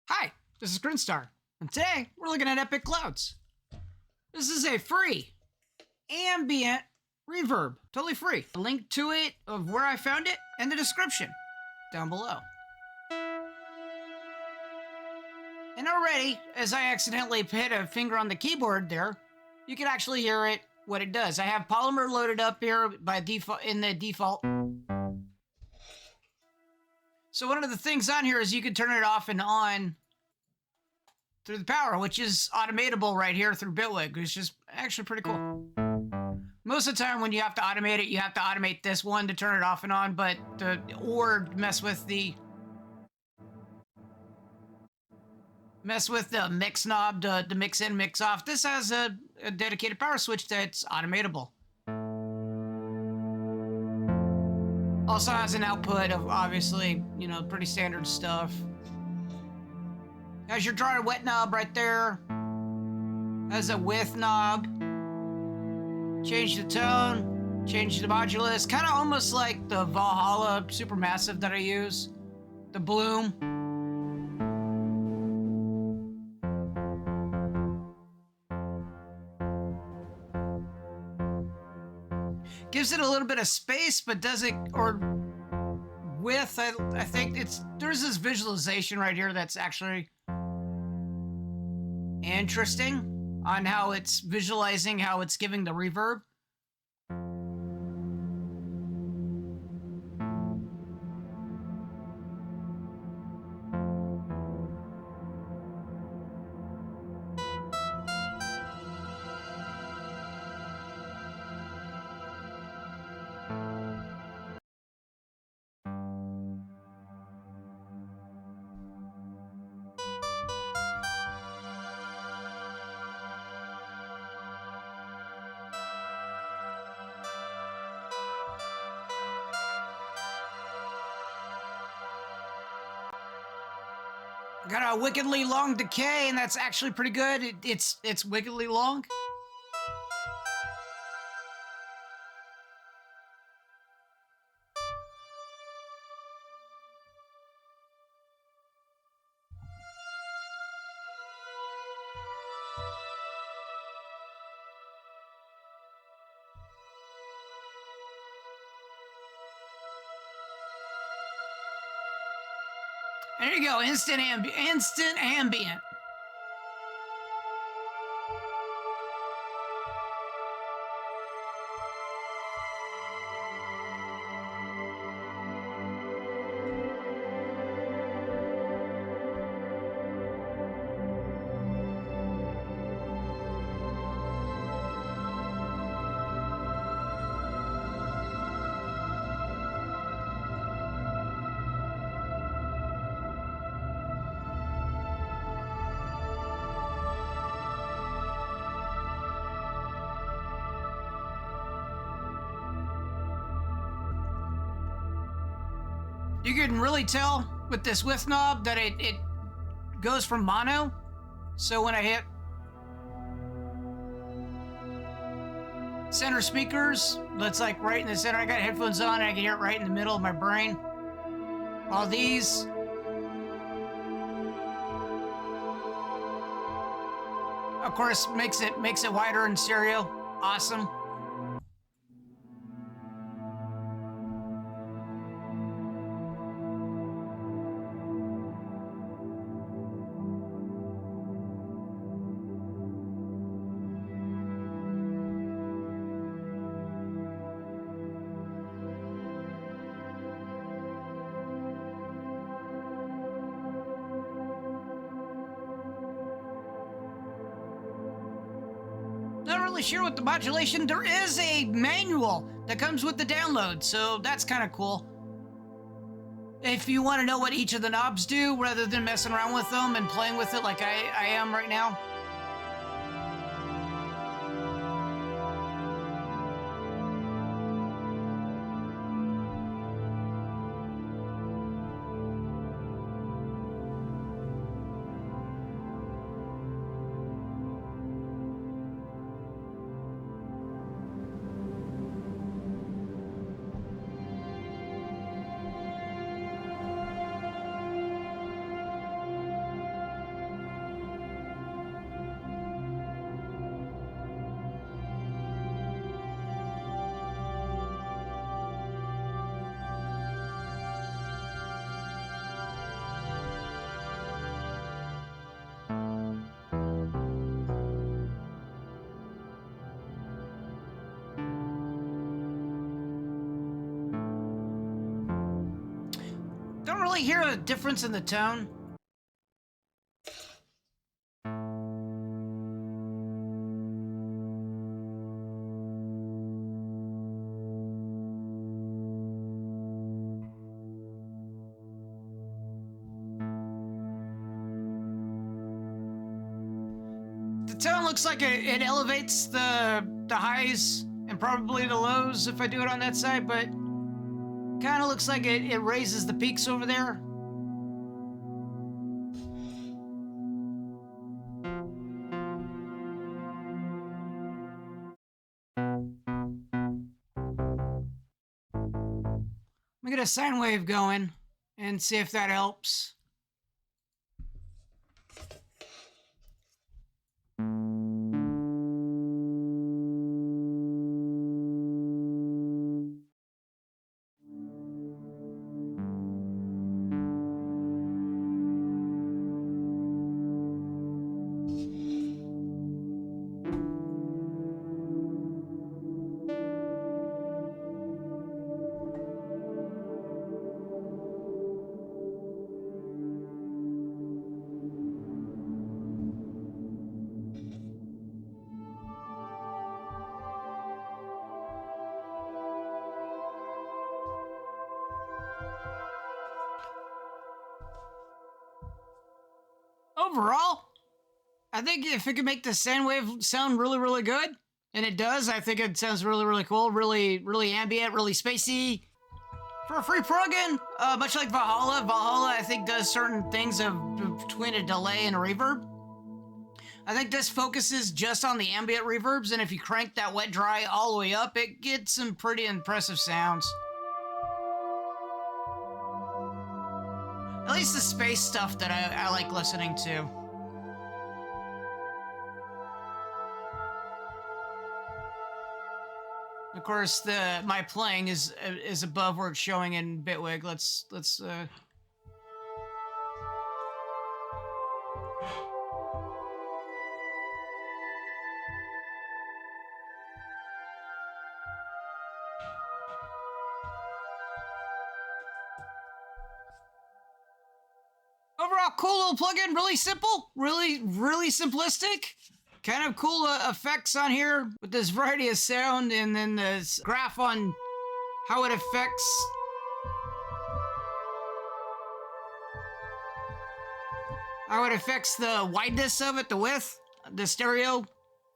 Hi, this is Grinstar, and today we're looking at epicClouds. This is a free ambient reverb, totally free. A link to it of where I found it in the description down below. And already, as I accidentally hit a finger on the keyboard there, you can actually hear it, what it does. I have Polymer loaded up here by default in the default. So one of the things on here is you can turn it off and on through the power, which is automatable right here through Bitwig, which is actually pretty cool. Most of the time when you have to automate it, you have to automate this one to turn it off and on, or mess with the mix knob to mix in, mix off. This has a dedicated power switch that's automatable. Also has an output of, obviously, you know, pretty standard stuff. Has your dry wet knob right there. Has a width knob. Change the tone. Change the modulus. Kind of almost like the Valhalla Supermassive that I use. The Bloom. Gives it a little bit of space, but does it, or width, I think there's this visualization right here that's actually interesting on how it's visualizing, how it's giving the reverb. Got a wickedly long decay, and that's actually pretty good. It's wickedly long. There you go, instant ambient. You can really tell with this width knob that it goes from mono. So when I hit center speakers, that's like right in the center. I got headphones on and I can hear it right in the middle of my brain. All these, of course, makes it wider in stereo. Awesome. Not really sure what the modulation. There is a manual that comes with the download, so that's kind of cool. If you want to know what each of the knobs do, rather than messing around with them and playing with it like I am right now. don't really hear a difference in the tone. The tone looks like it elevates the highs and probably the lows if I do it on that side, but kind of looks like it raises the peaks over there. Let me get a sine wave going and see if that helps. Overall, I think if it could make the sine wave sound really, really good, and it does, I think it sounds really, really cool, really, really ambient, really spacey. For a free plugin, much like Valhalla I think does certain things between a delay and a reverb. I think this focuses just on the ambient reverbs, and if you crank that wet dry all the way up, it gets some pretty impressive sounds. At least the space stuff that I like listening to. Of course, my playing is above where it's showing in Bitwig. Let's Overall, cool little plugin, really simple, really simplistic. Kind of cool effects on here with this variety of sound, and then this graph on how it affects the wideness of it, the width, the stereo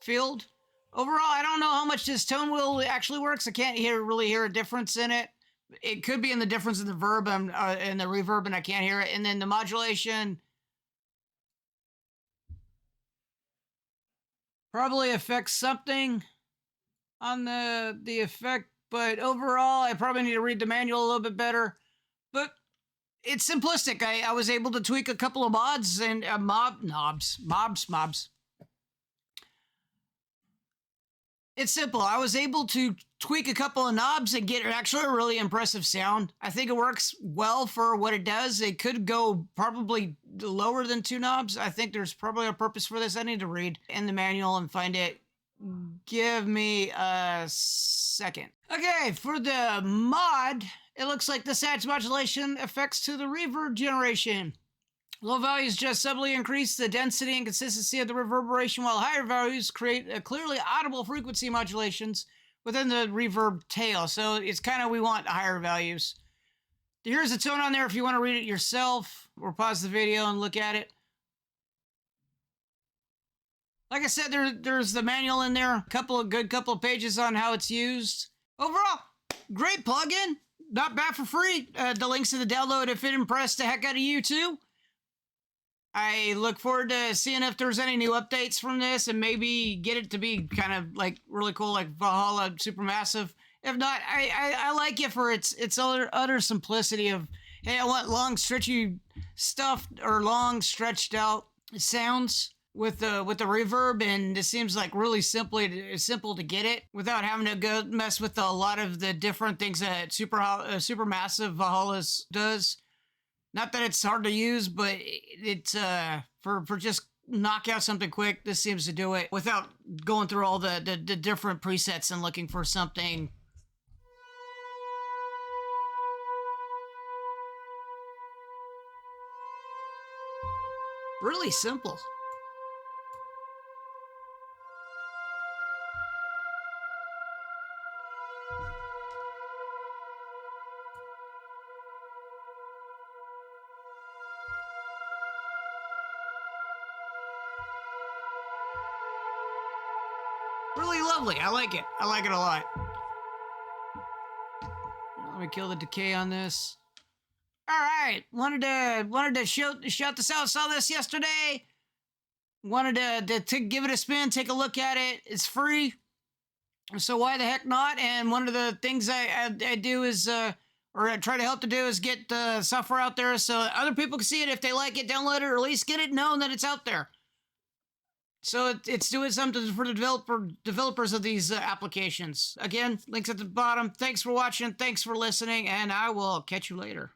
field. Overall, I don't know how much this tone wheel actually works. I can't really hear a difference in it. It could be in the difference in the verb and the reverb, and I can't hear it. And then the modulation probably affects something on the effect, but overall, I probably need to read the manual a little bit better. But it's simplistic. I was able to tweak a couple of mods and mobs. It's simple. I was able to tweak a couple of knobs and get actually a really impressive sound. I think it works well for what it does. It could go probably lower than 2 knobs. I think there's probably a purpose for this. I need to read in the manual and find it. Give me a second. Okay, for the mod, it looks like this adds modulation effects to the reverb generation. Low values just subtly increase the density and consistency of the reverberation, while higher values create a clearly audible frequency modulations within the reverb tail. So it's kind of, we want higher values. Here's the tone on there if you want to read it yourself, or pause the video and look at it. Like I said, there's the manual in there, couple of pages on how it's used. Overall, great plugin, not bad for free. The links to the download if it impressed the heck out of you too. I look forward to seeing if there's any new updates from this, and maybe get it to be kind of like really cool, like Valhalla Supermassive. If not, I like it for its utter simplicity of, hey, I want long stretchy stuff, or long stretched out sounds with the reverb, and it seems like really simple to get it without having to go mess with a lot of the different things that Supermassive Valhalla does. Not that it's hard to use, but it's for just knock out something quick. This seems to do it without going through all the different presets and looking for something. Really simple. Really lovely. I like it. I like it a lot. Let me kill the decay on this. All right. Wanted to shout this out. Saw this yesterday. Wanted to give it a spin, take a look at it. It's free, so why the heck not? And one of the things I do is, or I try to help to do, is get the software out there so other people can see it. If they like it, download it, or at least get it known that it's out there. So it's doing something for the developers of these applications. Again, links at the bottom. Thanks for watching. Thanks for listening, and I will catch you later.